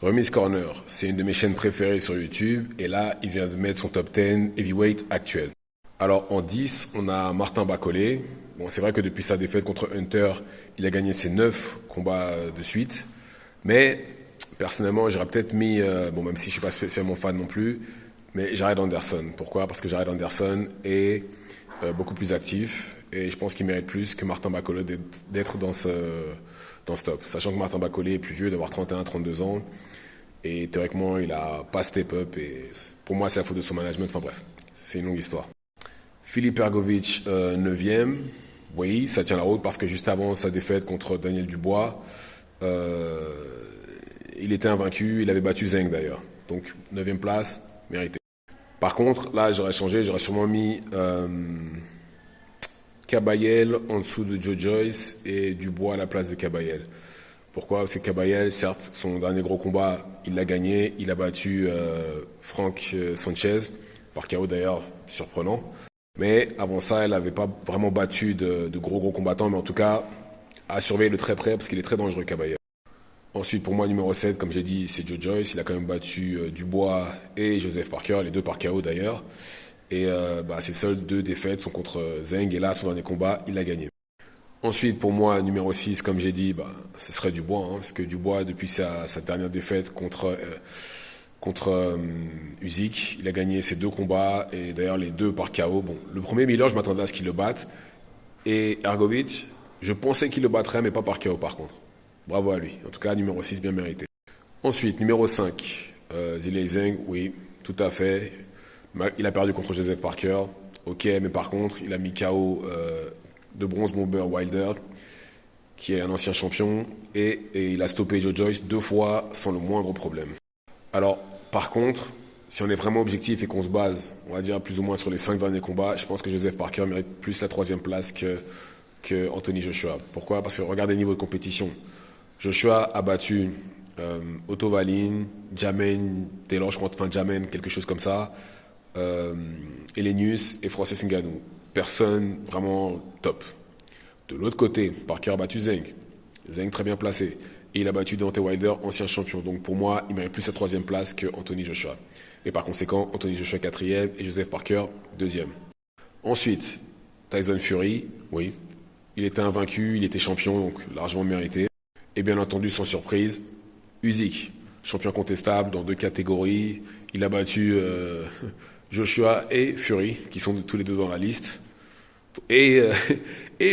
Remise Corner, c'est une de mes chaînes préférées sur YouTube et là, il vient de mettre son top 10 heavyweight actuel. Alors en 10, on a Martin Bacolé. Bon, c'est vrai que depuis sa défaite contre Hunter, il a gagné ses 9 combats de suite. Mais personnellement, j'aurais peut-être mis, bon même si je suis pas spécialement fan non plus, mais Jared Anderson. Pourquoi? Parce que Jared Anderson est beaucoup plus actif et je pense qu'il mérite plus que Martin Bacolé d'être dans ce top. Sachant que Martin Bacolé est plus vieux, d'avoir 31, 32 ans. Et théoriquement, il a pas step up. Et pour moi, c'est la faute de son management. Enfin bref, c'est une longue histoire. Philippe Ergovic, 9e. Oui, ça tient la route parce que juste avant sa défaite contre Daniel Dubois, il était invaincu. Il avait battu Zeng d'ailleurs. Donc 9e place, mérité. Par contre, là, j'aurais changé. J'aurais sûrement mis Kabayel en dessous de Joe Joyce et Dubois à la place de Kabayel. Pourquoi? Parce que Kabayel, certes, son dernier gros combat, il l'a gagné. Il a battu Frank Sanchez, par KO d'ailleurs, surprenant. Mais avant ça, elle n'avait pas vraiment battu de gros combattants, mais en tout cas, à surveiller de très près parce qu'il est très dangereux, Kabayel. Ensuite, pour moi, numéro 7, comme j'ai dit, c'est Joe Joyce. Il a quand même battu Dubois et Joseph Parker, les deux par KO d'ailleurs. Et ses seules deux défaites sont contre Zeng. Et là, son dernier combat, il l'a gagné. Ensuite, pour moi, numéro 6, comme j'ai dit, ce serait Dubois. Parce que Dubois, depuis sa dernière défaite contre Usyk, il a gagné ses deux combats. Et d'ailleurs, les deux par KO. Bon, le premier Miller, je m'attendais à ce qu'il le batte. Et Ergovic, je pensais qu'il le battrait, mais pas par KO par contre. Bravo à lui. En tout cas, numéro 6, bien mérité. Ensuite, numéro 5, Zhilei Zhang, oui, tout à fait. Il a perdu contre Joseph Parker. Ok, mais par contre, il a mis KO de bronze bomber Wilder, qui est un ancien champion, et il a stoppé Joe Joyce 2 fois sans le moindre problème. Alors, par contre, si on est vraiment objectif et qu'on se base, on va dire plus ou moins sur les 5 derniers combats, je pense que Joseph Parker mérite plus la 3e place que Anthony Joshua. Pourquoi? Parce que regardez le niveau de compétition. Joshua a battu Otto Wallin, Jermaine Taylor, je crois, enfin Jermaine, quelque chose comme ça, Elenius et Francis Ngannou. Personne vraiment top. De l'autre côté, Parker a battu Zeng. Zeng très bien placé. Et il a battu Deontay Wilder, ancien champion. Donc pour moi, il mérite plus sa 3e place que Anthony Joshua. Et par conséquent, Anthony Joshua 4e et Joseph Parker 2e. Ensuite, Tyson Fury, oui. Il était invaincu, il était champion, donc largement mérité. Et bien entendu, sans surprise, Usyk, champion contestable dans 2 catégories. Il a battu Joshua et Fury, qui sont tous les deux dans la liste. Et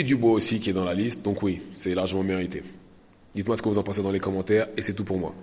Dubois aussi, qui est dans la liste. Donc oui, c'est largement mérité. Dites-moi ce que vous en pensez dans les commentaires, et c'est tout pour moi.